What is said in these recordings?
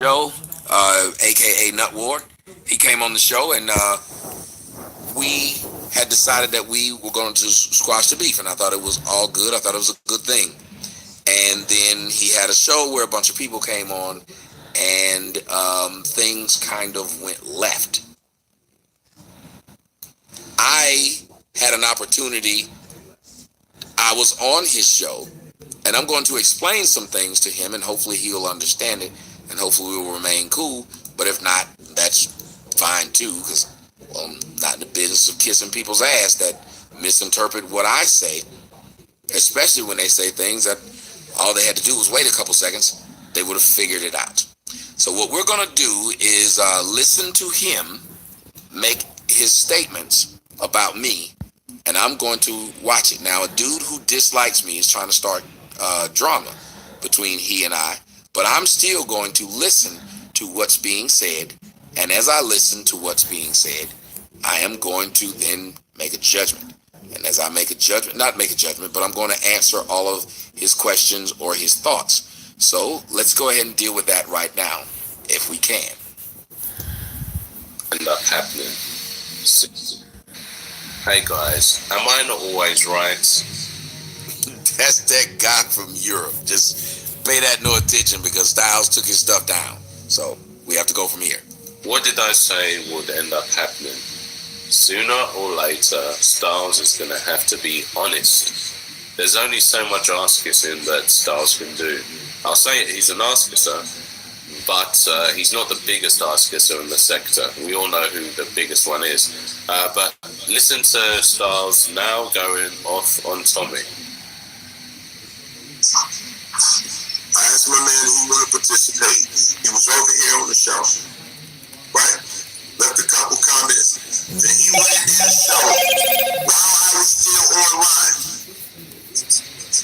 Joe, aka Nut Ward. He came on the show, and we had decided that we were going to squash the beef, and I thought it was all good. I thought it was a good thing. And then he had a show where a bunch of people came on, and things kind of went left. I had an opportunity. I was on his show, and I'm going to explain some things to him, and hopefully he'll understand it, and hopefully we will remain cool. But if not, that's fine too, because, well, I'm not in the business of kissing people's ass that misinterpret what I say, especially when they say things that all they had to do was wait a couple seconds. They would have figured it out. So what we're going to do is listen to him make his statements about me, and I'm going to watch it. Now, a dude who dislikes me is trying to start drama between he and I, but I'm still going to listen to what's being said, and as I listen to what's being said, I am going to then make a judgment. And as I make a judgment, not make a judgment, but I'm going to answer all of his questions or his thoughts. So let's go ahead and deal with that right now, if we can. End up happening. Hey guys, am I not always right? That's that guy from Europe. Just pay that no attention because Stylz took his stuff down. So we have to go from here. What did I say would end up happening? Sooner or later, Stylz is going to have to be honest. There's only so much ass kissing that Stylz can do. I'll say it, he's an ass kisser, but he's not the biggest ass kisser in the sector. We all know who the biggest one is. But listen to Stylz now going off on Tommy. I asked my man if he wanted to participate. He was over here on the show, right? Left a couple comments. Then he went in the show while I was still online.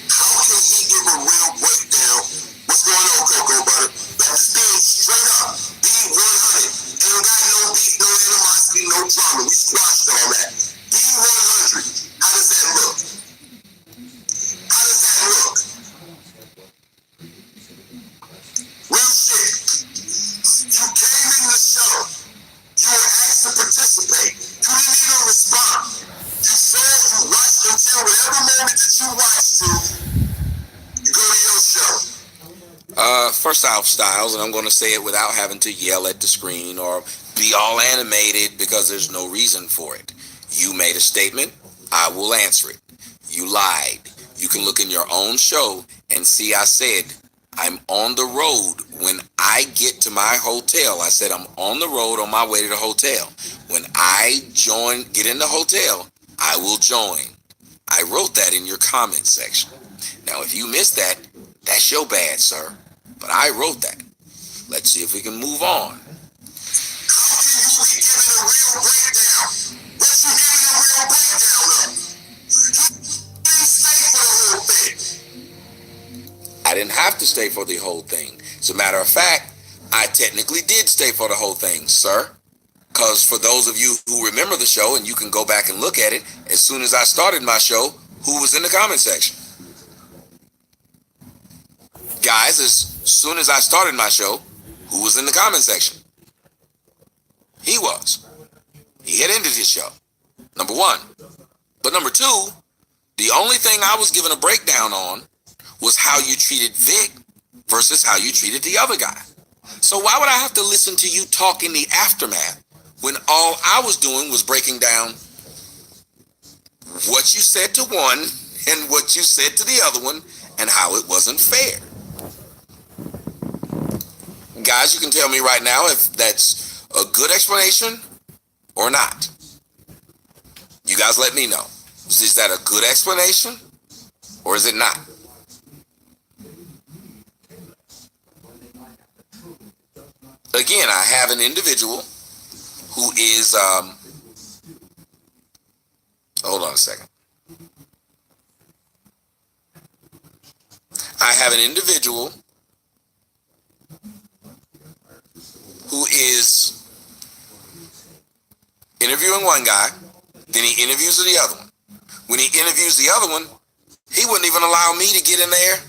How can he give a real breakdown? What's going on, Cocoa Butter? Like, just being straight up, being 100. Ain't got no beef, no animosity, no drama. We squashed all that. Being 100. How does that look? How does that look? Real shit. You came in the show. You were asked to participate. You didn't even respond. You said you watched until whatever moment that you watched to, you go to your show. First off, Stylz, and I'm going to say it without having to yell at the screen or be all animated because there's no reason for it. You made a statement. I will answer it. You lied. You can look in your own show and see I said I'm on the road. When I get to my hotel, I said I'm on the road on my way to the hotel. When I get in the hotel, I will join. I wrote that in your comment section. Now, if you missed that, that's your bad, sir. But I wrote that. Let's see if we can move on. How can you be giving a real breakdown? What you giving a real breakdown of? You didn't stay for the whole thing. I didn't have to stay for the whole thing. As a matter of fact, I technically did stay for the whole thing, sir. Because for those of you who remember the show, and you can go back and look at it, as soon as I started my show, who was in the comment section? Guys, as soon as I started my show, who was in the comment section? He was. He had ended his show. Number one. But number two, the only thing I was given a breakdown on was how you treated Vic versus how you treated the other guy. So why would I have to listen to you talk in the aftermath when all I was doing was breaking down what you said to one and what you said to the other one and how it wasn't fair? Guys, you can tell me right now if that's a good explanation or not. You guys let me know. Is that a good explanation or is it not? Again, I have an individual who is, hold on a second. I have an individual who is interviewing one guy, then he interviews the other one. When he interviews the other one, he wouldn't even allow me to get in there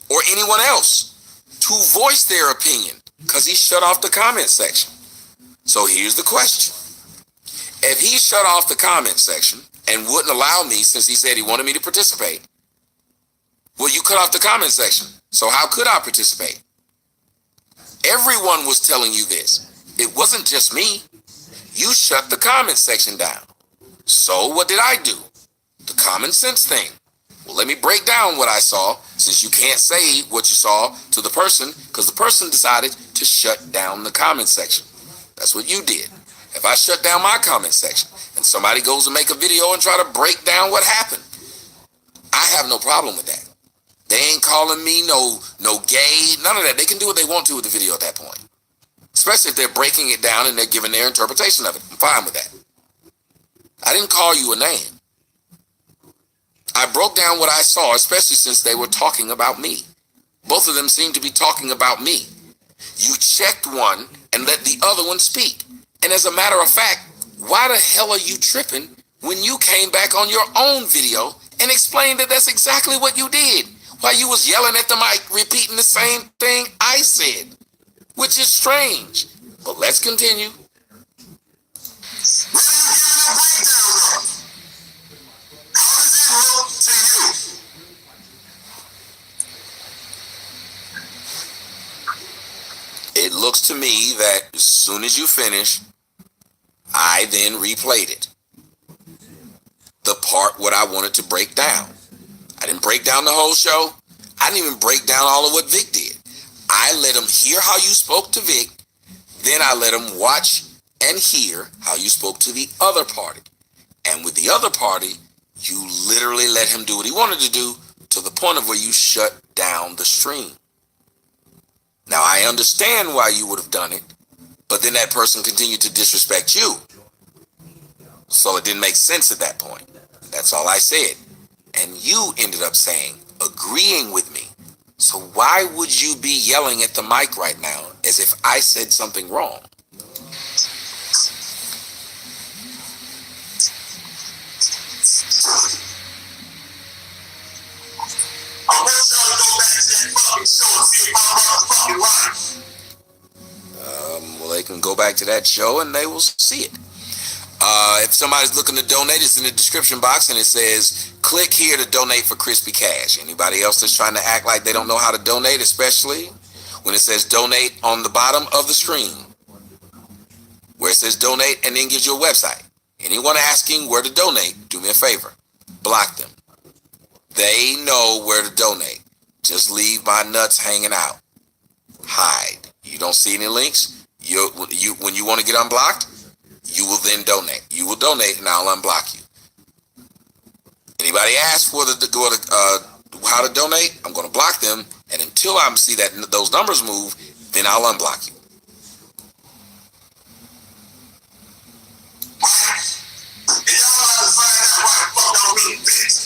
or anyone else to voice their opinion because he shut off the comment section. So here's the question. If he shut off the comment section and wouldn't allow me, since he said he wanted me to participate, well, you cut off the comment section. So how could I participate? Everyone was telling you this. It wasn't just me. You shut the comment section down. So what did I do? The common sense thing. Well, let me break down what I saw, since you can't say what you saw to the person, because the person decided to shut down the comment section. That's what you did. If I shut down my comment section and somebody goes to make a video and try to break down what happened, I have no problem with that. They ain't calling me no gay, none of that. They can do what they want to with the video at that point. Especially if they're breaking it down and they're giving their interpretation of it. I'm fine with that. I didn't call you a name. I broke down what I saw, especially since they were talking about me. Both of them seemed to be talking about me. You checked one and let the other one speak. And as a matter of fact, why the hell are you tripping when you came back on your own video and explained that that's exactly what you did? While you was yelling at the mic, repeating the same thing I said, which is strange. But let's continue. What are you giving a breakdown of? How does it look to you? It looks to me that as soon as you finish, I then replayed it. The part what I wanted to break down. I didn't break down the whole show. I didn't even break down all of what Vic did. I let him hear how you spoke to Vic. Then I let him watch and hear how you spoke to the other party. And with the other party, you literally let him do what he wanted to do to the point of where you shut down the stream. Now, I understand why you would have done it, but then that person continued to disrespect you. So it didn't make sense at that point. That's all I said. And you ended up saying, agreeing with me. So why would you be yelling at the mic right now as if I said something wrong? I want y'all to go back to that fucking show and see if my motherfucking right. Well, they can go back to that show and they will see it. If somebody's looking to donate, it's in the description box and it says, click here to donate for Crispy Cash. Anybody else that's trying to act like they don't know how to donate, especially when it says donate on the bottom of the screen, where it says donate and then gives you a website. Anyone asking where to donate, do me a favor. Block them. They know where to donate. Just leave my nuts hanging out. Hide. You don't see any links? When you want to get unblocked, you will then donate. You will donate and I'll unblock you. Anybody ask for how to donate, I'm going to block them. And until I see that those numbers move, then I'll unblock you. And y'all about to find out why the fuck y'all really bitch.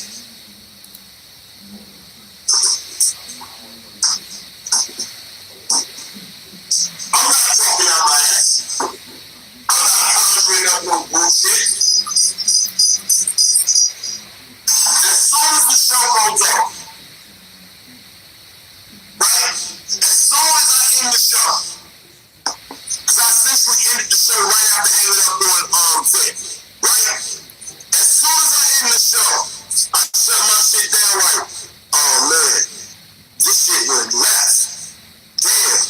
I'm not talking out my ass. I'm not conjuring up no bullshit. As soon as the show goes off, right? As soon as I end the show, because I essentially ended the show right after hanging up on Vic, right? As soon as I end the show, I shut my shit down like, oh man, this shit went left. Damn.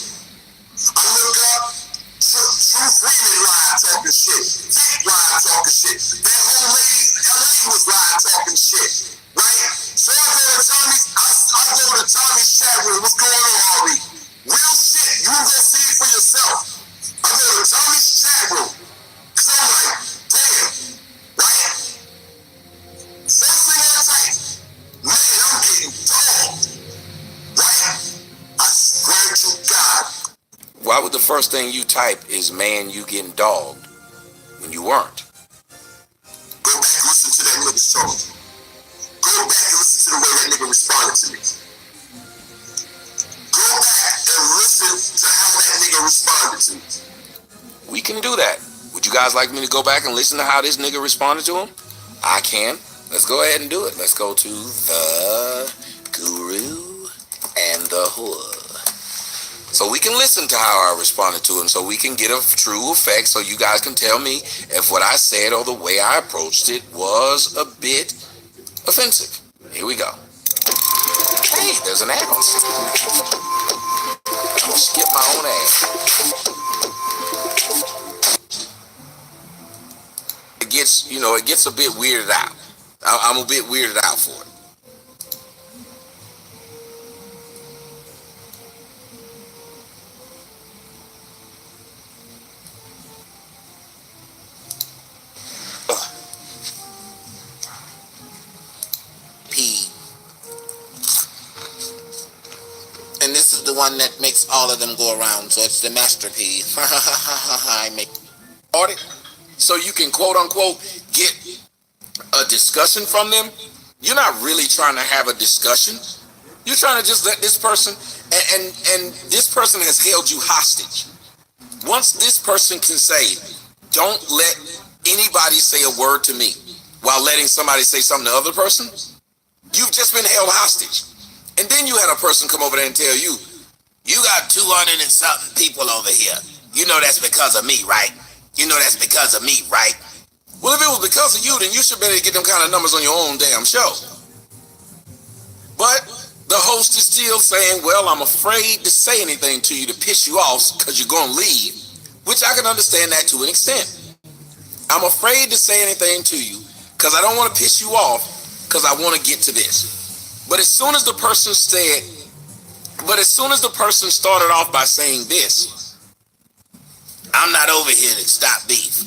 I look up, True Freeman live talking shit. Vic live talking shit. That whole lady, LA was live talking shit. Right? So I go to Tommy's chat room. What's going on, Ari? Real shit. You can go see it for yourself. I go to Tommy's chat room. Cause I'm like, damn. Right? First thing I type, man, I'm getting dogged. Right? I swear to God. Why would the first thing you type is, man, you getting dogged, when you weren't? Go back and listen to that nigga's talk. Go back and listen to the way that nigga responded to me. Go back and listen to how that nigga responded to me. We can do that. Would you guys like me to go back and listen to how this nigga responded to him? I can. Let's go ahead and do it. Let's go to the Guru and the Hood. So we can listen to how I responded to him, so we can get a true effect, so you guys can tell me if what I said or the way I approached it was a bit offensive. Here we go. Hey, there's an ad. I'm gonna skip my own ad. It gets a bit weirded out. I'm a bit weirded out for it. And this is the one that makes all of them go around, so it's the masterpiece. I make audit, so you can quote unquote get a discussion from them. You're not really trying to have a discussion. You're trying to just let this person, and this person has held you hostage. Once this person can say, don't let anybody say a word to me, while letting somebody say something to the other person, you've just been held hostage. And then you had a person come over there and tell you, you got 200 and something people over here. You know that's because of me, right? You know that's because of me, right? Well, if it was because of you, then you should be able to get them kind of numbers on your own damn show. But the host is still saying, well, I'm afraid to say anything to you to piss you off because you're going to leave, which I can understand that to an extent. I'm afraid to say anything to you because I don't want to piss you off because I want to get to this. But as soon as the person started off by saying this, I'm not over here to stop beef.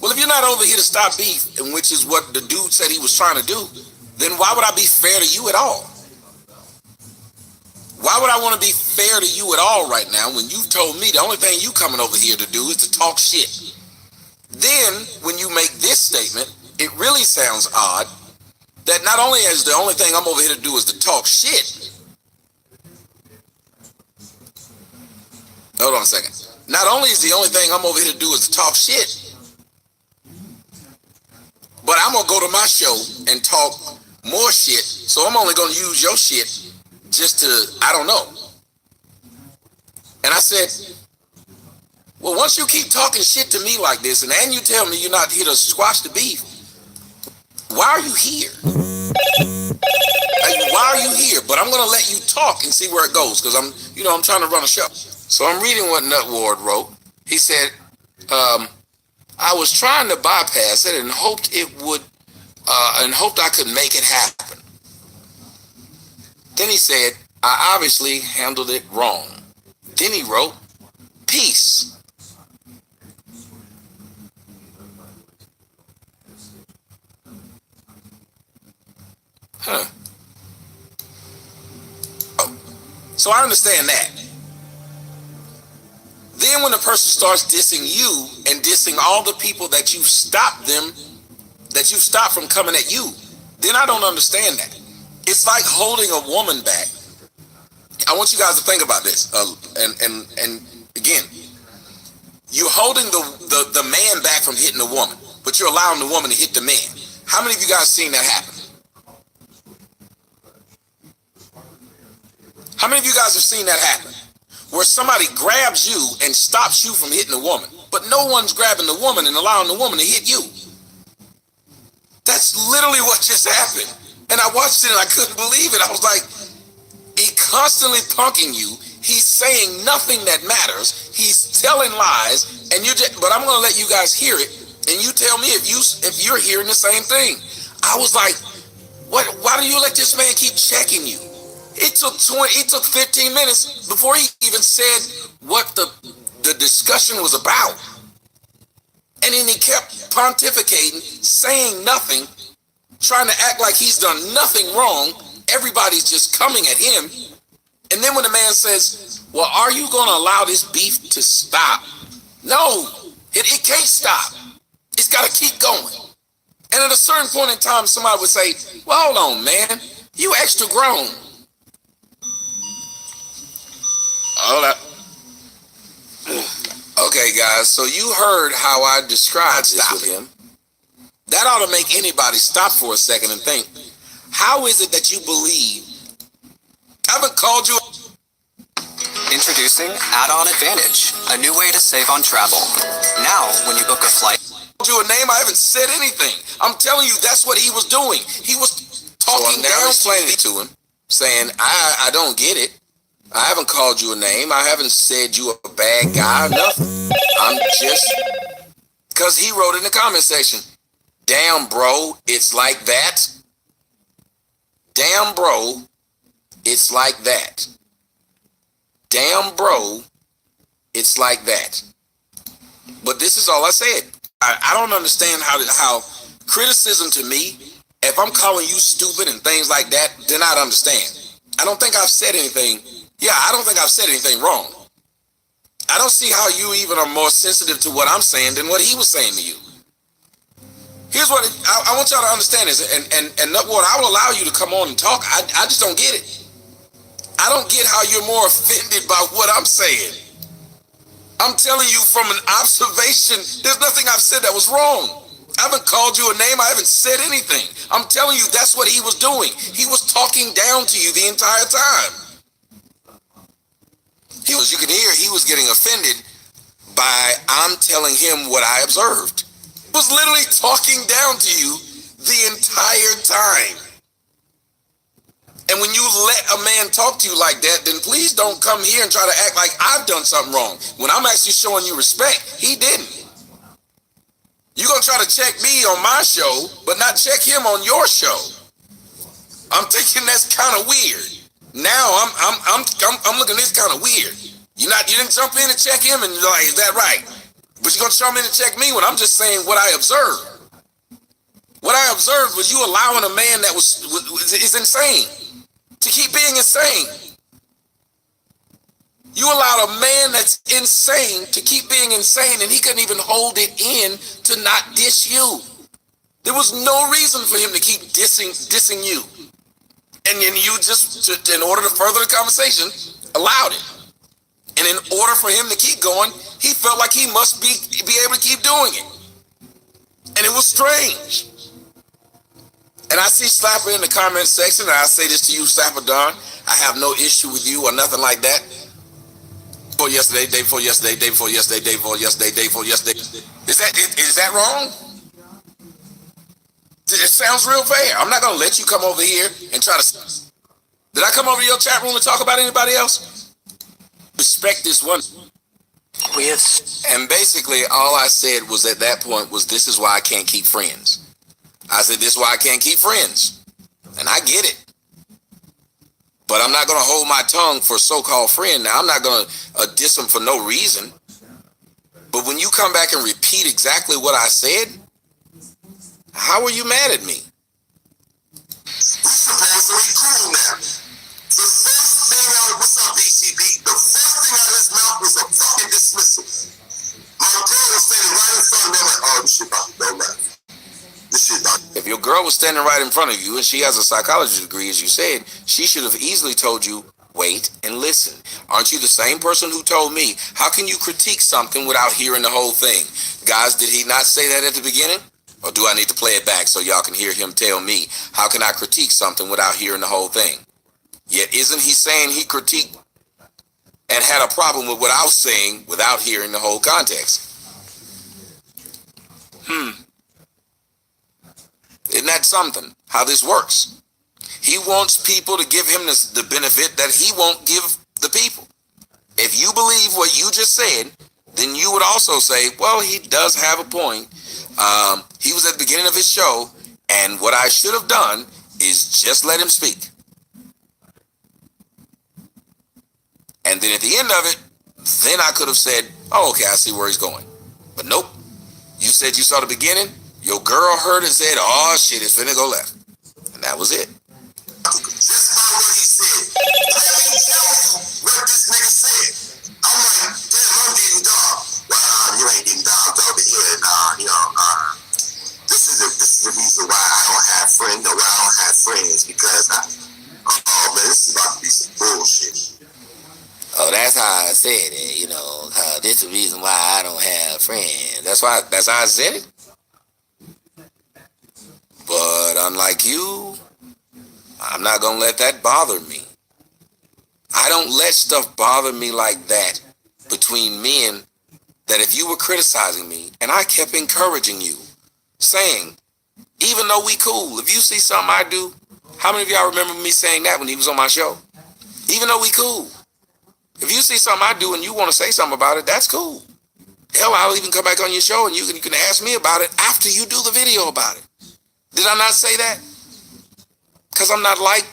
Well, if you're not over here to stop beef, and which is what the dude said he was trying to do, then why would I be fair to you at all? Why would I want to be fair to you at all right now when you've told me the only thing you coming over here to do is to talk shit? Then, when you make this statement, it really sounds odd that not only is the only thing I'm over here to do is to talk shit. Hold on a second. Not only is the only thing I'm over here to do is to talk shit, but I'm going to go to my show and talk more shit, so I'm only going to use your shit just to, I don't know. And I said, well, once you keep talking shit to me like this, and you tell me you're not here to squash the beef, why are you here? Why are you here? But I'm gonna let you talk and see where it goes, because I'm trying to run a show. So I'm reading what Nut Ward wrote. He said, I was trying to bypass it and hoped I could make it happen. Then he said, I obviously handled it wrong. Then he wrote, peace. Huh. Oh, so I understand that. Then when the person starts dissing you and dissing all the people that you've stopped from coming at you, then I don't understand that. It's like holding a woman back. I want you guys to think about this. And again, you're holding the man back from hitting the woman, but you're allowing the woman to hit the man. How many of you guys seen that happen? How many of you guys have seen that happen? Where somebody grabs you and stops you from hitting a woman, but no one's grabbing the woman and allowing the woman to hit you. That's literally what just happened. And I watched it and I couldn't believe it. I was like, he constantly punking you. He's saying nothing that matters. He's telling lies, and but I'm gonna let you guys hear it, and you tell me if you're hearing the same thing. I was like, what? Why do you let this man keep checking you? It took 15 minutes before he even said what the discussion was about. And then he kept pontificating, saying nothing, trying to act like he's done nothing wrong. Everybody's just coming at him. And then when the man says, well, are you going to allow this beef to stop? No, it can't stop. It's got to keep going. And at a certain point in time, somebody would say, well, hold on, man, you extra grown. Hold up. Okay, guys, so you heard how I described this with him. That ought to make anybody stop for a second and think, how is it that you believe? I haven't called you and Introducing Add-on Advantage, a new way to save on travel. Now, when you book a flight... You a name, I haven't said anything. I'm telling you, that's what he was doing. He was talking down, explaining it to him, saying, I don't get it. I haven't called you a name. I haven't said you a bad guy or nothing. I'm just... Because he wrote in the comment section, damn, bro, it's like that. Damn, bro, it's like that. Damn, bro, it's like that. But this is all I said. I don't understand how criticism to me, if I'm calling you stupid and things like that, then I'd understand. I don't think I've said anything. Yeah, I don't think I've said anything wrong. I don't see how you even are more sensitive to what I'm saying than what he was saying to you. Here's what I want y'all to understand is, and Nutwater, I will allow you to come on and talk. I just don't get it. I don't get how you're more offended by what I'm saying. I'm telling you from an observation, there's nothing I've said that was wrong. I haven't called you a name. I haven't said anything. I'm telling you, that's what he was doing. He was talking down to you the entire time. You can hear, he was getting offended by I'm telling him what I observed. He was literally talking down to you the entire time. And when you let a man talk to you like that, then please don't come here and try to act like I've done something wrong. When I'm actually showing you respect, he didn't. You're going to try to check me on my show, but not check him on your show. I'm thinking that's kind of weird. Now I'm looking at this kind of weird. You didn't jump in and check him and you're like, is that right? But you're going to jump in and check me when I'm just saying what I observed. What I observed was you allowing a man that is insane to keep being insane. You allowed a man that's insane to keep being insane, and he couldn't even hold it in to not diss you. There was no reason for him to keep dissing you. And then you just, in order to further the conversation, allowed it. And in order for him to keep going, he felt like he must be able to keep doing it. And it was strange. And I see Slapper in the comment section, and I say this to you, Slapper Don, I have no issue with you or nothing like that. Before yesterday, day before yesterday, day before yesterday, day before yesterday, day before yesterday. Is that wrong? It sounds real fair. I'm not going to let you come over here and try to... Did I come over to your chat room and talk about anybody else? Respect this one. And basically, all I said was at that point was, this is why I can't keep friends. I said, this is why I can't keep friends. And I get it. But I'm not going to hold my tongue for a so-called friend. Now, I'm not going to diss him for no reason. But when you come back and repeat exactly what I said, how are you mad at me? We're supposed to be cool now. The first thing out, what's up, BCB? The first thing out of his mouth was a fucking dismissal. My girl was standing right in front of me, like, oh, this shit about to go right. If your girl was standing right in front of you and she has a psychology degree, as you said, she should have easily told you, wait and listen. Aren't you the same person who told me, how can you critique something without hearing the whole thing? Guys, did he not say that at the beginning? Or do I need to play it back so y'all can hear him tell me, how can I critique something without hearing the whole thing? Yet isn't he saying he critiqued and had a problem with what I was saying without hearing the whole context? Isn't that something, how this works? He wants people to give him the benefit that he won't give the people. If you believe what you just said, then you would also say, well, he does have a point. He was at the beginning of his show, and what I should have done is just let him speak. And then at the end of it, then I could have said, oh, okay, I see where he's going. But nope. You said you saw the beginning. Your girl heard and said, oh, shit, it's finna go left. And that was it. Just by what he said. Let me tell you what this nigga said. I'm like, damn, I'm getting dog. Well, you ain't getting dogged over here. This is the reason why I don't have friends, or why I don't have friends, because oh man, this is about to be some bullshit. Oh, that's how I said it, this is the reason why I don't have friends. That's how I said it. But unlike you, I'm not going to let that bother me. I don't let stuff bother me like that between men, that if you were criticizing me and I kept encouraging you, saying, even though we cool, if you see something I do, how many of y'all remember me saying that when he was on my show? Even though we cool. If you see something I do and you want to say something about it, that's cool. Hell, I'll even come back on your show and you can ask me about it after you do the video about it. Did I not say that? Because I'm not like,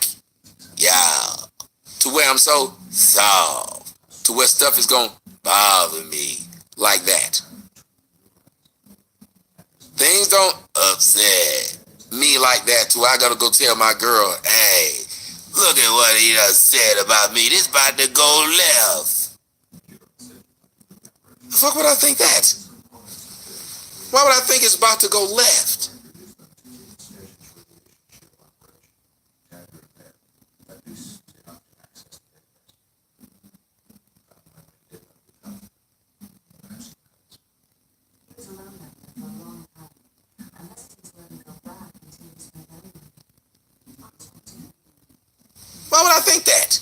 to where I'm so soft, to where stuff is going to bother me like that. Things don't upset me like that to where I got to go tell my girl, hey, look at what he done said about me. This about to go left. The fuck would I think that? Why would I think it's about to go left? Why would I think that?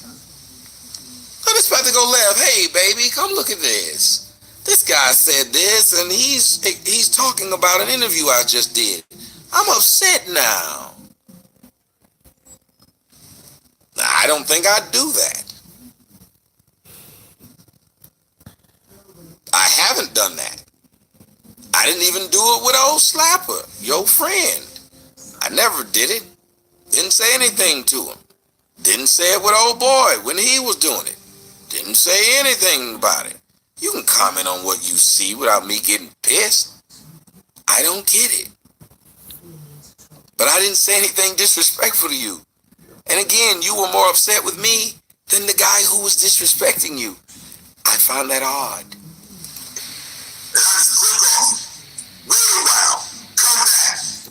Oh, it's about to go left. Hey, baby, come look at this. This guy said this, and he's talking about an interview I just did. I'm upset now. I don't think I'd do that. I haven't done that. I didn't even do it with old Slapper, your friend. I never did it. Didn't say anything to him. Didn't say it with old boy when he was doing it. Didn't say anything about it. You can comment on what you see without me getting pissed. I don't get it. But I didn't say anything disrespectful to you. And again, you were more upset with me than the guy who was disrespecting you. I find that odd.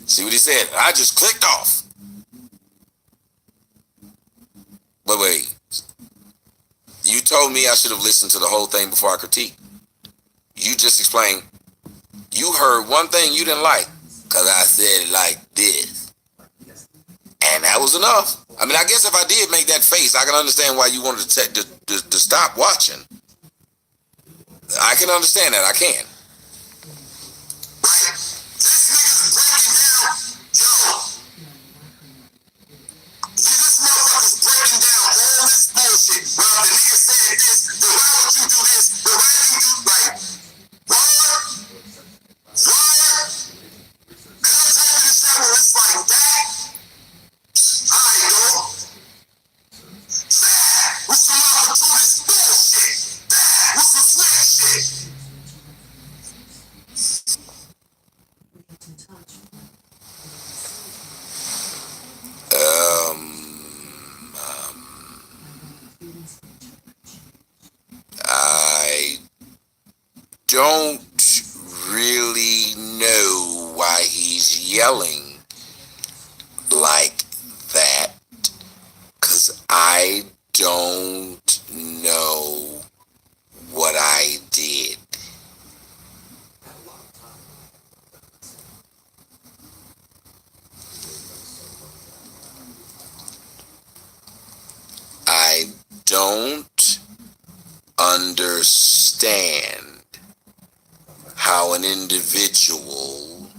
See what he said? I just clicked off. Wait. You told me I should have listened to the whole thing before I critique. You just explained. You heard one thing you didn't like, because I said it like this. And that was enough. I mean, I guess if I did make that face, I can understand why you wanted to stop watching. I can understand that. I can. I don't really know why he's yelling like that, 'cause I don't know what I did. I don't understand how an individual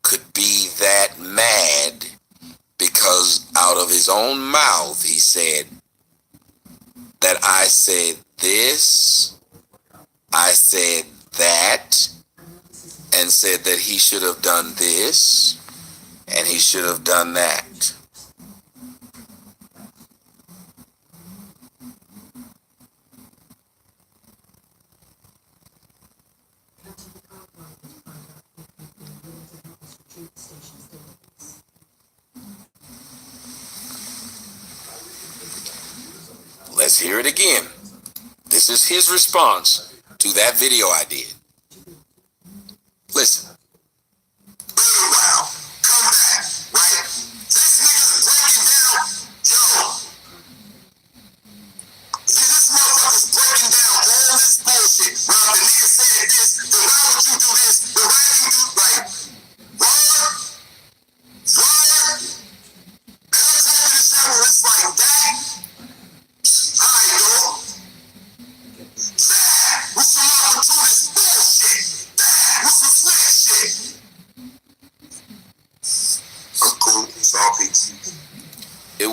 could be that mad because out of his own mouth he said that I said this, I said that, and said that he should have done this and he should have done that. Let's hear it again. This is his response to that video I did. Listen.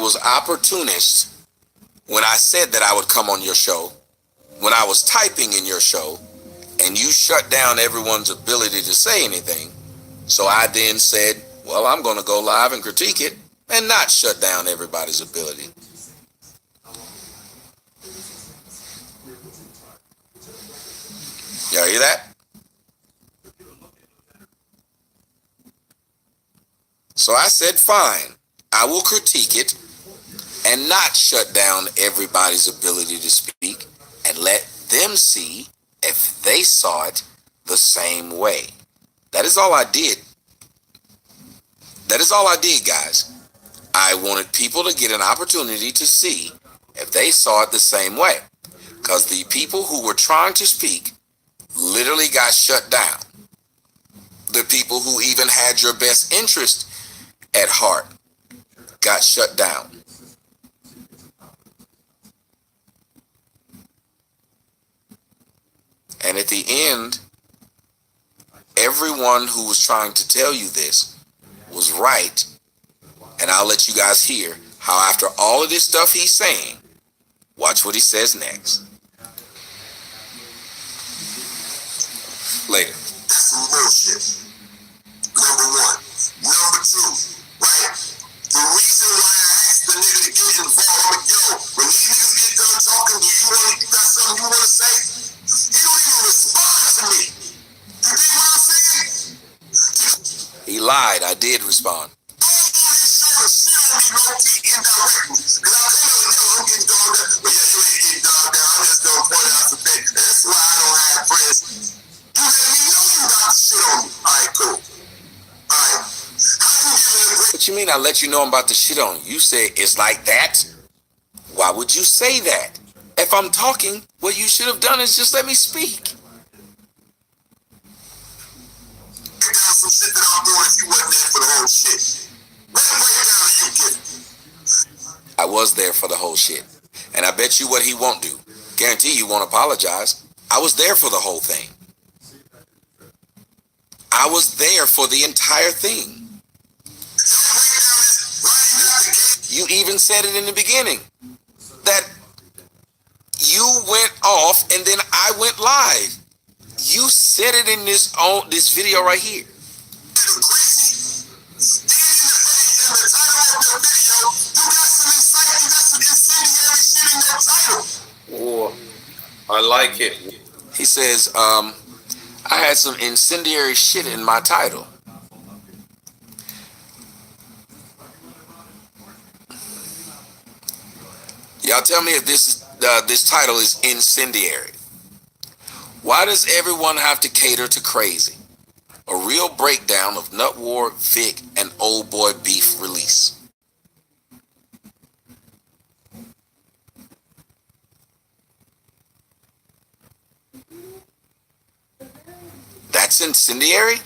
was opportunist when I said that I would come on your show, when I was typing in your show, and you shut down everyone's ability to say anything. So I then said, well, I'm going to go live and critique it and not shut down everybody's ability. Y'all hear that? So I said, fine, I will critique it and not shut down everybody's ability to speak and let them see if they saw it the same way. That is all I did. That is all I did, guys. I wanted people to get an opportunity to see if they saw it the same way. Because the people who were trying to speak literally got shut down. The people who even had your best interest at heart got shut down. And at the end, everyone who was trying to tell you this was right. And I'll let you guys hear how after all of this stuff he's saying, watch what he says next. Later. That's some bullshit. Number one. Number two, right? The reason why I asked the nigga to get involved, I'm like, yo, when these niggas get done talking, you got something you want to say? He don't even respond to me. You dig what I'm saying? He lied. I did respond. What you mean I let you know I'm about to shit on you? You say it's like that? Why would you say that? If I'm talking, what you should have done is just let me speak. Some shit that I'm doing if you wasn't there for the whole shit. Let it break down and you get it. I was there for the whole shit. And I bet you what he won't do. Guarantee you won't apologize. I was there for the whole thing. I was there for the entire thing. You even said it in the beginning. That you went off and then I went live. You said it in this video right here. Or I like it. He says, I had some incendiary shit in my title. Y'all tell me if this title is incendiary. Why does everyone have to cater to crazy? A real breakdown of Nut Ward, Vic, and Old Boy Beef release. That's incendiary?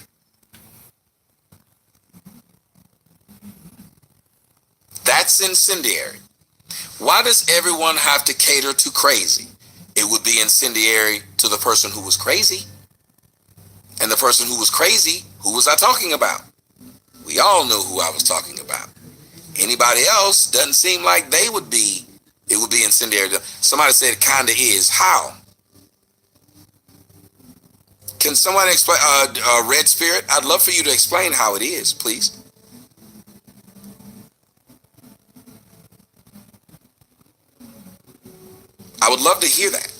That's incendiary. Why does everyone have to cater to crazy? It would be incendiary to the person who was crazy. And the person who was crazy, who was I talking about? We all know who I was talking about. Anybody else doesn't seem like it would be incendiary. Somebody said it kinda is. How? Can someone explain, Red Spirit? I'd love for you to explain how it is, please. I would love to hear that.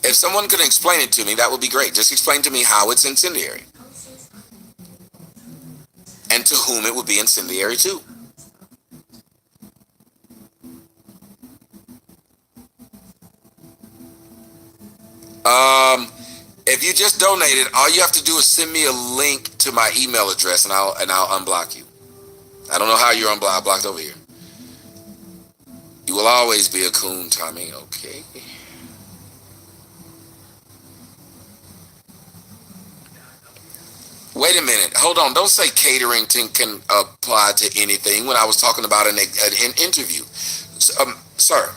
If someone could explain it to me, that would be great. Just explain to me how it's incendiary. And to whom it would be incendiary to. If you just donated, all you have to do is send me a link to my email address and I'll unblock you. I don't know how you're blocked over here. You will always be a coon, Tommy. Okay. Wait a minute. Hold on. Don't say catering can apply to anything when I was talking about an interview. Sir,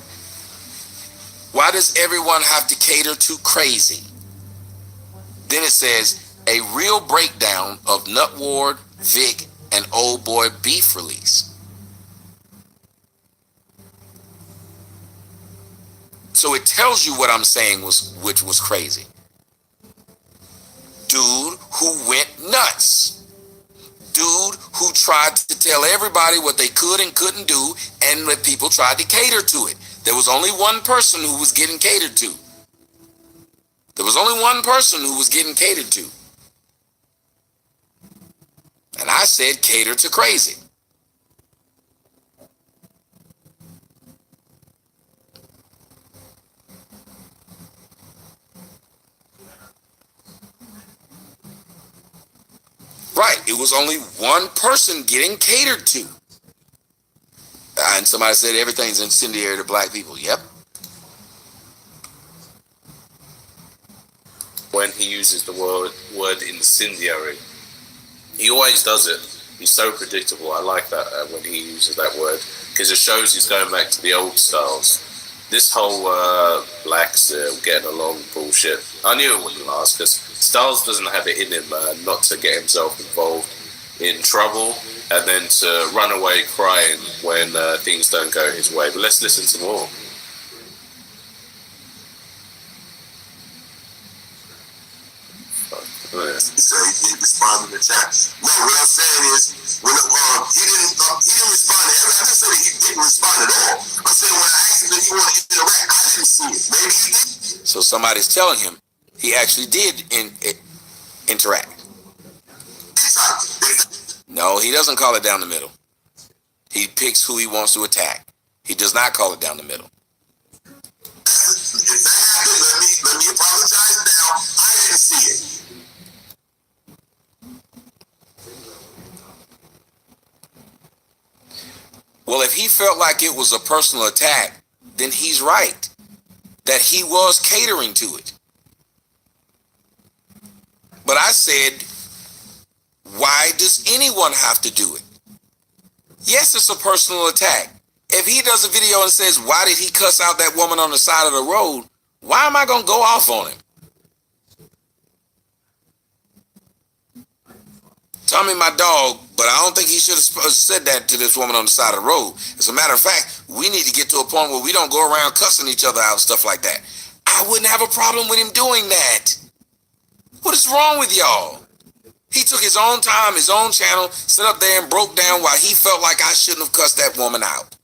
why does everyone have to cater to crazy? Then it says, a real breakdown of Nut Ward, Vic, and Old Boy Beef release. So it tells you what I'm saying which was crazy. Dude who went nuts. Dude who tried to tell everybody what they could and couldn't do, and that people tried to cater to it. There was only one person who was getting catered to. There was only one person who was getting catered to. And I said, cater to crazy. Right, it was only one person getting catered to. And somebody said everything's incendiary to black people. Yep. When he uses the word incendiary, he always does it. He's so predictable. I like that when he uses that word, because it shows he's going back to the old Stylz. This whole blacks getting along bullshit, I knew it wouldn't last, because Stylz doesn't have it in him not to get himself involved in trouble and then to run away crying when things don't go his way. But let's listen to more. So he didn't respond to the chat. No, what I'm saying is, when he didn't respond to everything. I didn't say that he didn't respond at all. I'm saying when I asked him if he wanted to interact, I didn't see it. Maybe he did. So somebody's telling him he actually did interact. No, he doesn't call it down the middle. He picks who he wants to attack. He does not call it down the middle. If that happened, let me apologize now. I didn't see it. Well, if he felt like it was a personal attack, then he's right. That he was catering to it. But I said, why does anyone have to do it? Yes, it's a personal attack. If he does a video and says, why did he cuss out that woman on the side of the road? Why am I going to go off on him? Tommy, my dog, but I don't think he should have said that to this woman on the side of the road. As a matter of fact, we need to get to a point where we don't go around cussing each other out and stuff like that. I wouldn't have a problem with him doing that. What is wrong with y'all? He took his own time, his own channel, sat up there and broke down why he felt like I shouldn't have cussed that woman out.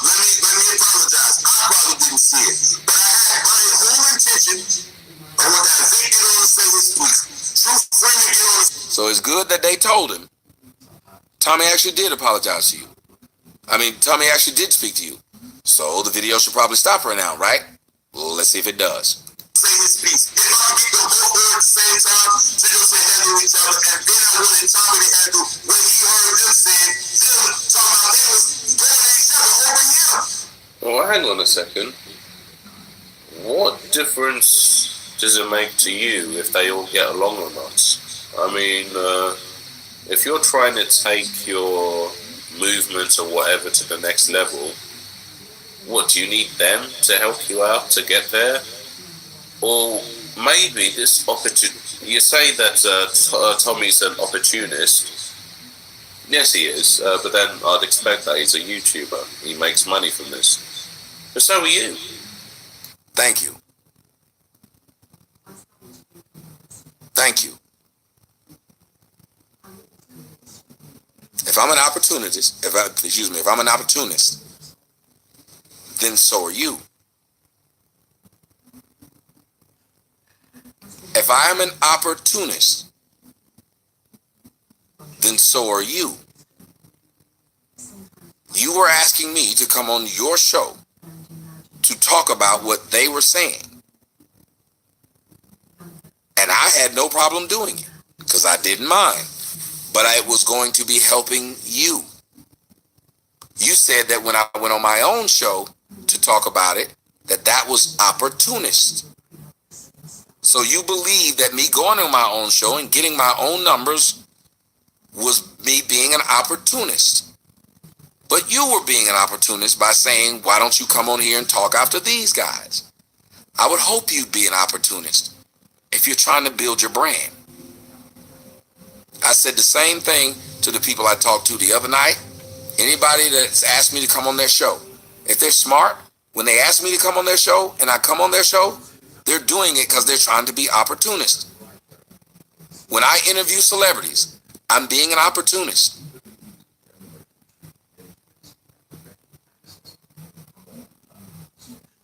Let me apologize. I probably didn't see it. But I had full intention of what that Vic did on the Facebook tweet. Truth Freeman did on the... So it's good that they told him. Tommy actually did apologize to you. I mean, Tommy actually did speak to you. So the video should probably stop right now, right? Well, let's see if it does. Say his piece. If I get them both there at the same time, so you'll say handle each other, and then I wanted Tommy to handle what he heard them saying, them talking about they was going at each other over here. Well, hang on a second. What difference does it make to you if they all get along or not? I mean, if you're trying to take your movement or whatever to the next level, what, do you need them to help you out to get there? Or maybe this opportunity, you say that Tommy's an opportunist. Yes, he is, but then I'd expect that he's a YouTuber. He makes money from this. But so are you. Thank you. Thank you. If I'm an opportunist, if I'm an opportunist, then so are you. If I am an opportunist, then so are you. You were asking me to come on your show to talk about what they were saying. And I had no problem doing it because I didn't mind. But I was going to be helping you. You said that when I went on my own show to talk about it, that was opportunist. So you believe that me going on my own show and getting my own numbers was me being an opportunist. But you were being an opportunist by saying, why don't you come on here and talk after these guys? I would hope you'd be an opportunist if you're trying to build your brand. I said the same thing to the people I talked to the other night. Anybody that's asked me to come on their show, if they're smart, when they ask me to come on their show and I come on their show, they're doing it because they're trying to be opportunists. When I interview celebrities, I'm being an opportunist.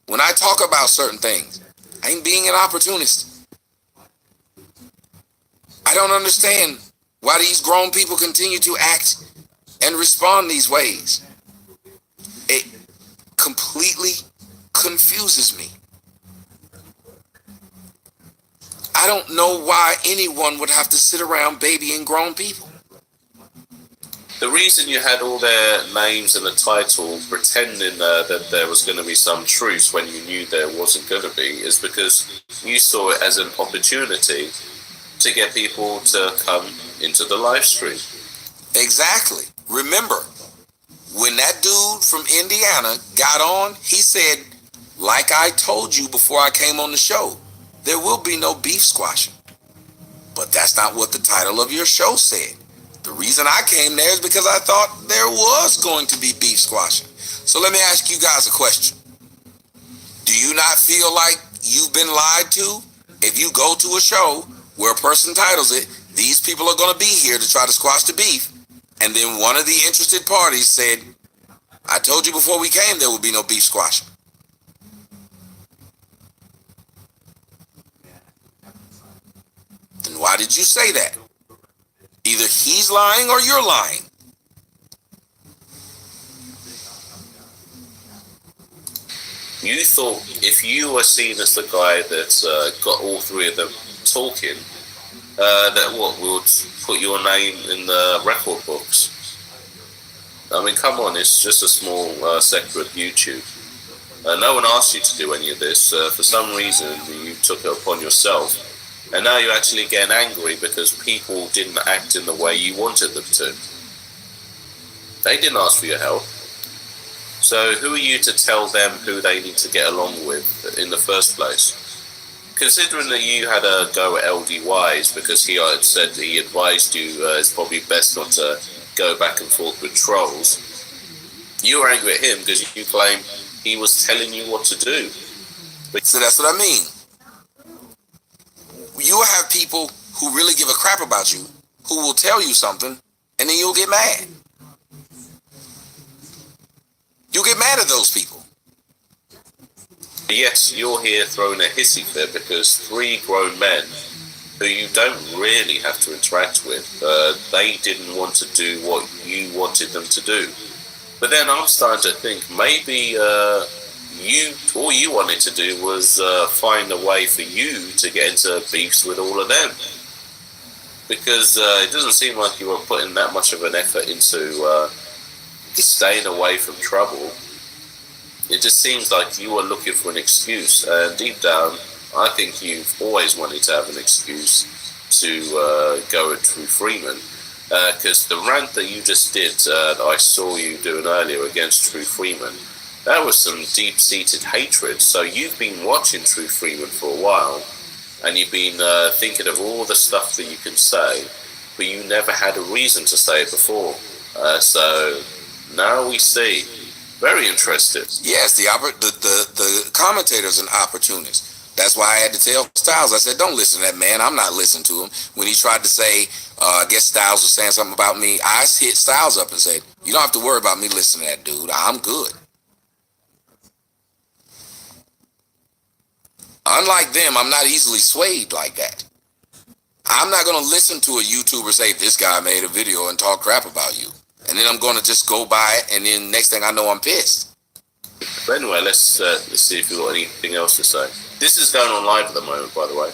When I talk about certain things, I'm being an opportunist. I don't understand why these grown people continue to act and respond these ways. It completely confuses me. I don't know why anyone would have to sit around babying grown people. The reason you had all their names and the title pretending that there was going to be some truth when you knew there wasn't going to be is because you saw it as an opportunity to get people to come into the live stream. Exactly. Remember, when that dude from Indiana got on, he said, like I told you before I came on the show, there will be no beef squashing. But that's not what the title of your show said. The reason I came there is because I thought there was going to be beef squashing. So let me ask you guys a question. Do you not feel like you've been lied to? If you go to a show where a person titles it, these people are going to be here to try to squash the beef, and then one of the interested parties said, I told you before we came there would be no beef squashing. Then why did you say that? Either he's lying or you're lying. You thought if you were seen as the guy that got all three of them talking, that what would put your name in the record books? I mean, come on, it's just a small sector of YouTube. No one asked you to do any of this. For some reason, you took it upon yourself. And now you're actually getting angry because people didn't act in the way you wanted them to. They didn't ask for your help. So who are you to tell them who they need to get along with in the first place? Considering that you had a go at LDYs because he had said that he advised you it's probably best not to go back and forth with trolls, you were angry at him because you claim he was telling you what to do. So that's what I mean. You will have people who really give a crap about you, who will tell you something, and then you'll get mad. You'll get mad at those people. Yes, you're here throwing a hissy fit because three grown men who you don't really have to interact with, they didn't want to do what you wanted them to do. But then I'm starting to think maybe all you wanted to do was find a way for you to get into beefs with all of them. Because it doesn't seem like you were putting that much of an effort into staying away from trouble. It just seems like you were looking for an excuse. And deep down, I think you've always wanted to have an excuse to go at True Freeman. Because the rant that you just did, that I saw you doing earlier against True Freeman, that was some deep-seated hatred. So you've been watching True Freeman for a while, and you've been thinking of all the stuff that you can say, but you never had a reason to say it before. So now we see. Very interested. Yes, the commentator's an opportunist. That's why I had to tell Stylz. I said, don't listen to that man. I'm not listening to him. When he tried to say, I guess Stylz was saying something about me, I hit Stylz up and said, you don't have to worry about me listening to that dude. I'm good. Unlike them, I'm not easily swayed like that. I'm not going to listen to a YouTuber say, this guy made a video and talk crap about you. And then I'm going to just go by it, and then next thing I know, I'm pissed. But anyway, let's see if you've got anything else to say. This is going on live at the moment, by the way.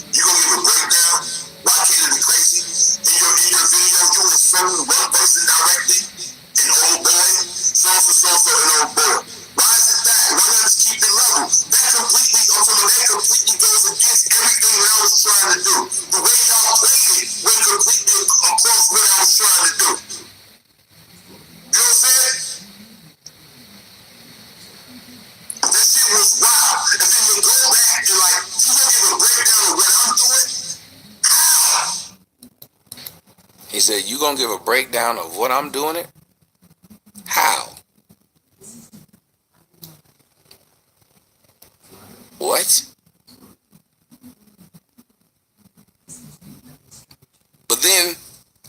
You gonna give a breakdown? Why can't it be crazy? In your video, you insulting one person directly, an old boy, so an old boy. Why is it that? Why not just keep it level? That completely goes against everything that I was trying to do. The way y'all played it went completely across what I was trying to do. You know what I'm saying? said, you gonna give a breakdown of what I'm doing it? How? What? But then,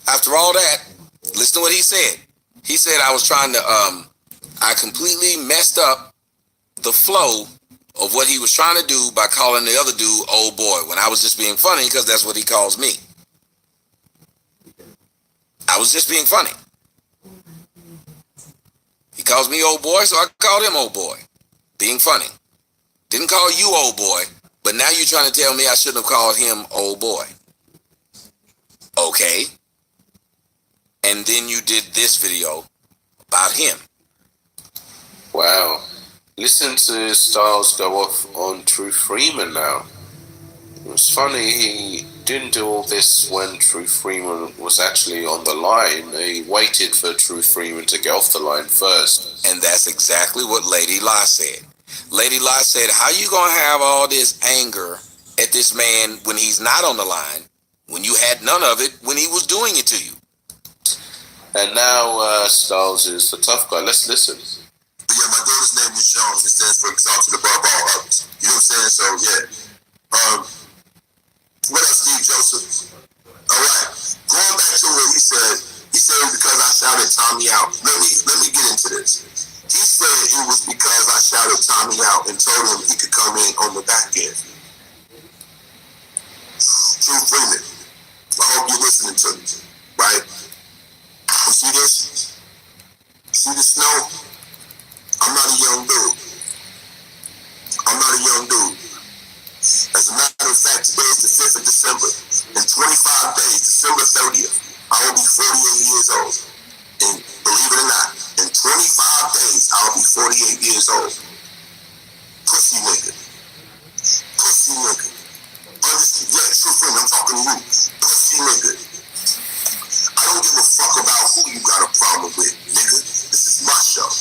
after all that, listen to what he said. He said I was trying to, I completely messed up the flow of what he was trying to do by calling the other dude old boy, when I was just being funny, because that's what he calls me. I was just being funny. He calls me old boy, so I called him old boy. Being funny. Didn't call you old boy, but now you're trying to tell me I shouldn't have called him old boy. Okay. And then you did this video about him. Wow. Listen to Stylz go off on True Freeman now. It was funny, he didn't do all this when True Freeman was actually on the line. He waited for True Freeman to get off the line first. And that's exactly what Lady La said. Lady La said, how you gonna have all this anger at this man when he's not on the line, when you had none of it when he was doing it to you? And now Stylz is the tough guy. Let's listen. But yeah, my daughter's name is Jones. It stands for exalted above all others. You know what I'm saying? So yeah. What else, Steve Joseph? All right. Going back to what he said because I shouted Tommy out. Let me get into this. He said it was because I shouted Tommy out and told him he could come in on the back end. True Freeman, I hope you're listening to me, right? You see this? You see the snow? I'm not a young dude. I'm not a young dude. As a matter of fact, today is the 5th of December. In 25 days, December 30th, I will be 48 years old. And believe it or not, in 25 days, I'll be 48 years old. Pussy nigga. Pussy nigga. Understand? Yeah, true friend, I'm talking to you. Pussy nigga. I don't give a fuck about who you got a problem with, nigga. This is my show.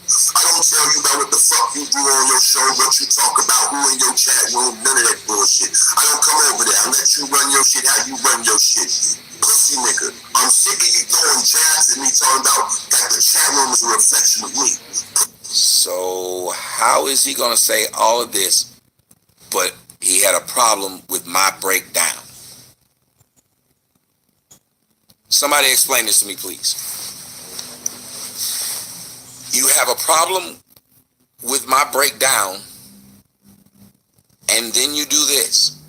I don't tell you about what the fuck you do on your show, what you talk about, who in your chat room, none of that bullshit. I don't come over there. I let you run your shit how you run your shit. Pussy nigga. I'm sick of you throwing jabs at me talking about that the chat room is a reflection of me. So how is he going to say all of this, but he had a problem with my breakdown? Somebody explain this to me, please. You have a problem with my breakdown, and then you do this,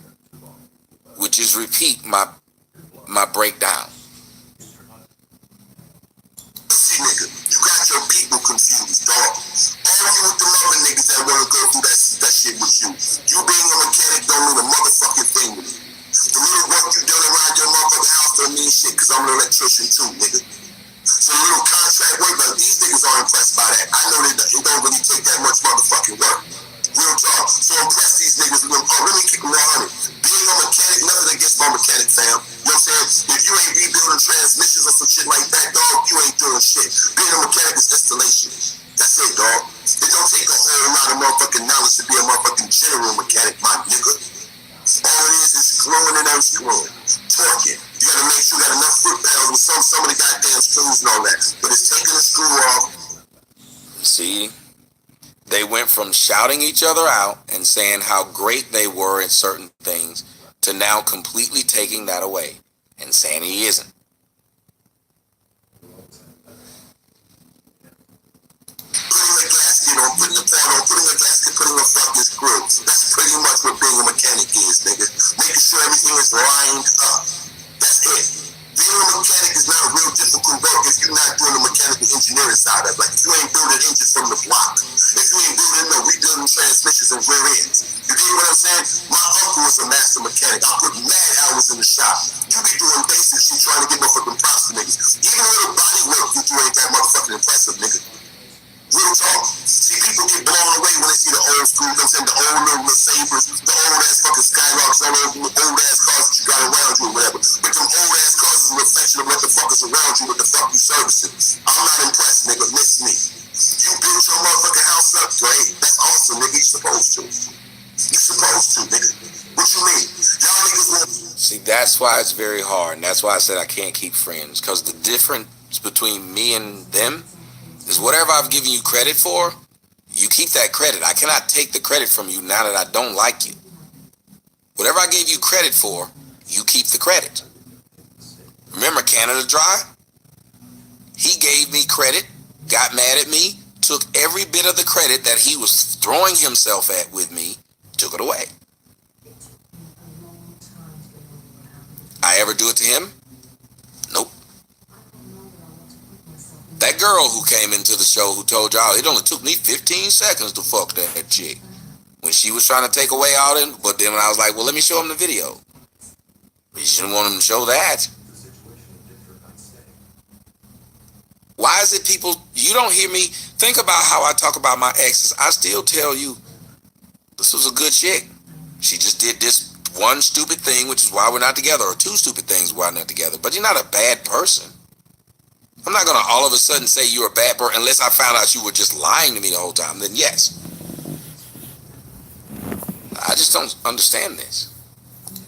which is repeat my breakdown. See, nigga, you got your people confused, dog. All you with the other niggas that want to go through that shit with you. You being a mechanic don't mean a motherfucking thing with me. The little work you done around your motherfucking house don't mean shit, because I'm an electrician too, nigga. So a little contract work, but these niggas are impressed by that. I know that it don't really take that much motherfucking work. Real talk. So impress these niggas with them. Oh, let me keep them 100. Being a mechanic, nothing against my mechanic, fam. You know what I'm saying? If you ain't rebuilding transmissions or some shit like that, dog, you ain't doing shit. Being a mechanic is installation. That's it, dog. It don't take a whole lot of motherfucking knowledge to be a motherfucking general mechanic, my nigga. All it is screwing and unscrewing. Torquing. You gotta make sure you got enough foot pounds with some of the goddamn screws and all that. But it's taking the screw off. See? They went from shouting each other out and saying how great they were in certain things to now completely taking that away and saying he isn't. Putting a gasket on, putting a pad on, putting a gasket, putting a fucking screw. That's pretty much what being a mechanic is, nigga. Making sure everything is lined up. That's it. Being a mechanic is not a real difficult work if you're not doing the mechanical engineering side of it. Like if you ain't building engines from the block, if you ain't building no rebuilding transmissions and rear ends. You get what I'm saying? My uncle was a master mechanic. I put mad hours in the shop. You be doing basic shit trying to get motherfucking props to niggas. Even a little body work you do ain't that motherfucking impressive, nigga. Real talk. See, people get blown away when they see the old school, you know what I'm saying? The old little Sabres, the old ass fucking Skyrocks, all those old ass cars that you got around you or whatever. But them old ass cars is a reflection of what the fuck is around you, what the fuck you servicing. I'm not impressed, nigga. Miss me. You built your motherfucking house up, great. That's awesome, nigga. You supposed to. You supposed to, nigga. What you mean? Y'all niggas want... See, that's why it's very hard, and that's why I said I can't keep friends, because the difference between me and them is whatever I've given you credit for, you keep that credit. I cannot take the credit from you now that I don't like you. Whatever I gave you credit for, you keep the credit. Remember Canada Dry? He gave me credit, got mad at me, took every bit of the credit that he was throwing himself at with me, took it away. I ever do it to him? Nope. That girl who came into the show who told y'all it only took me 15 seconds to fuck that chick. When she was trying to take away all in, but then when I was like, well, let me show him the video. You shouldn't want him to show that. Why is it people, you don't hear me, think about how I talk about my exes. I still tell you, this was a good chick. She just did this one stupid thing, which is why we're not together, or two stupid things why we're not together. But you're not a bad person. I'm not going to all of a sudden say you're a bad person unless I found out you were just lying to me the whole time. Then yes. I just don't understand this.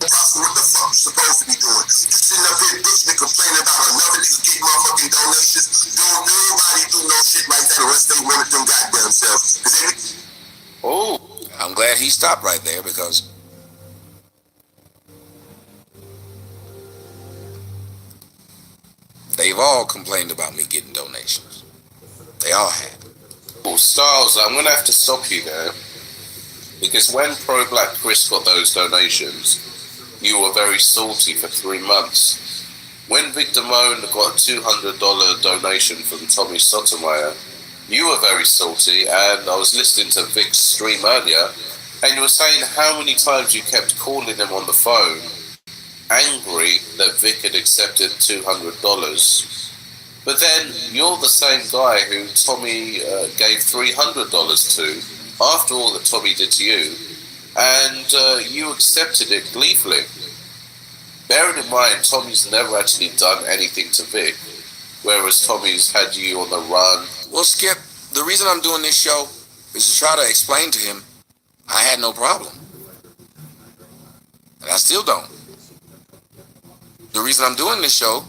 What the fuck you supposed to be doing? You sitting up here bitching and complaining about another nigga getting motherfucking donations. Don't nobody do no shit like that unless they run it them goddamn selves. Oh, I'm glad he stopped right there, because they've all complained about me getting donations. They all have. well, Stylz, I'm going to have to stop you there. Because when Pro Black Chris got those donations, you were very salty for 3 months. When Victor Moan got a $200 donation from Tommy Sotomayor, you were very salty, and I was listening to Vic's stream earlier, and you were saying how many times you kept calling him on the phone, angry that Vic had accepted $200. But then you're the same guy who Tommy gave $300 to, after all that Tommy did to you, and you accepted it gleefully. Bearing in mind, Tommy's never actually done anything to Vic, whereas Tommy's had you on the run. Well, Skip, the reason I'm doing this show is to try to explain to him I had no problem. And I still don't. The reason I'm doing this show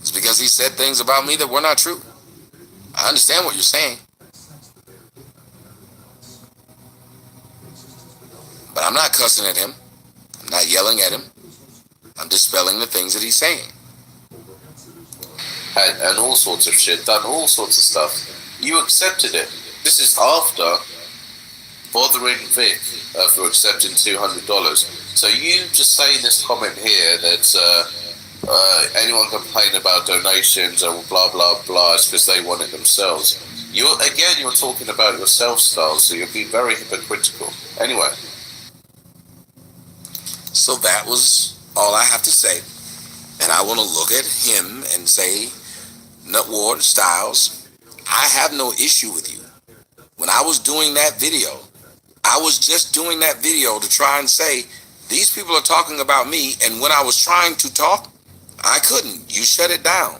is because he said things about me that were not true. I understand what you're saying. But I'm not cussing at him. I'm not yelling at him. I'm dispelling the things that he's saying. And all sorts of shit, done all sorts of stuff. You accepted it. This is after bothering Vic for accepting $200. So you just saying this comment here that anyone complain about donations or blah blah blah is because they want it themselves. You're talking about yourself, Stylz, so you're being very hypocritical. Anyway. So that was all I have to say. And I want to look at him and say, Nutward, Stylz, I have no issue with you. When I was doing that video, I was just doing that video to try and say, these people are talking about me, and when I was trying to talk, I couldn't. You shut it down.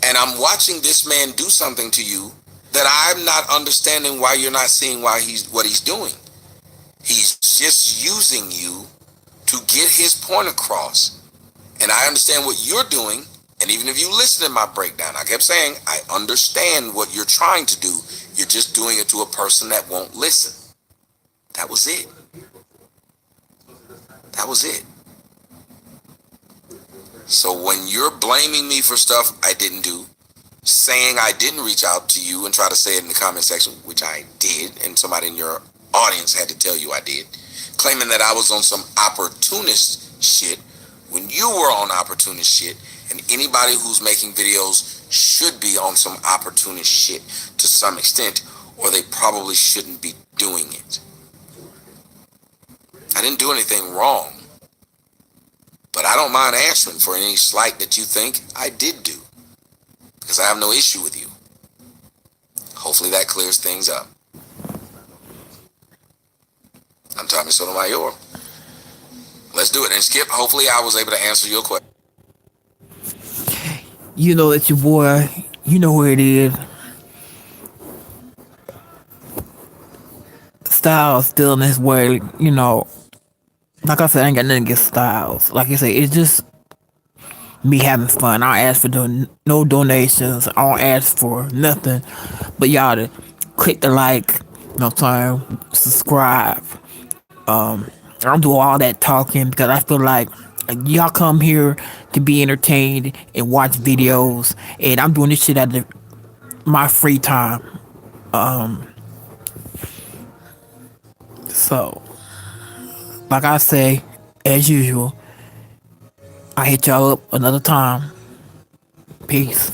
And I'm watching this man do something to you that I'm not understanding why you're not seeing what he's doing. He's just using you to get his point across. And I understand what you're doing. And even if you listen to my breakdown, I kept saying, I understand what you're trying to do. You're just doing it to a person that won't listen. That was it. That was it. So when you're blaming me for stuff I didn't do, saying I didn't reach out to you and try to say it in the comment section, which I did, and somebody in your audience had to tell you I did, claiming that I was on some opportunist shit when you were on opportunist shit, and anybody who's making videos should be on some opportunist shit to some extent, or they probably shouldn't be doing it. I didn't do anything wrong, but I don't mind answering for any slight that you think I did do, because I have no issue with you. Hopefully that clears things up. I'm Tommy Sotomayor. Let's do it. And Skip, hopefully I was able to answer your question. You know it's your boy. You know where it is. Stylz still in his way, like I said, I ain't got nothing against Styles. Like I said, it's just me having fun. I don't ask for no donations. I don't ask for nothing, but y'all to click the like, you know what I'm saying, subscribe. I don't do all that talking because I feel like y'all come here to be entertained and watch videos, and I'm doing this shit at my free time. So, like I say, as usual, I hit y'all up another time. Peace.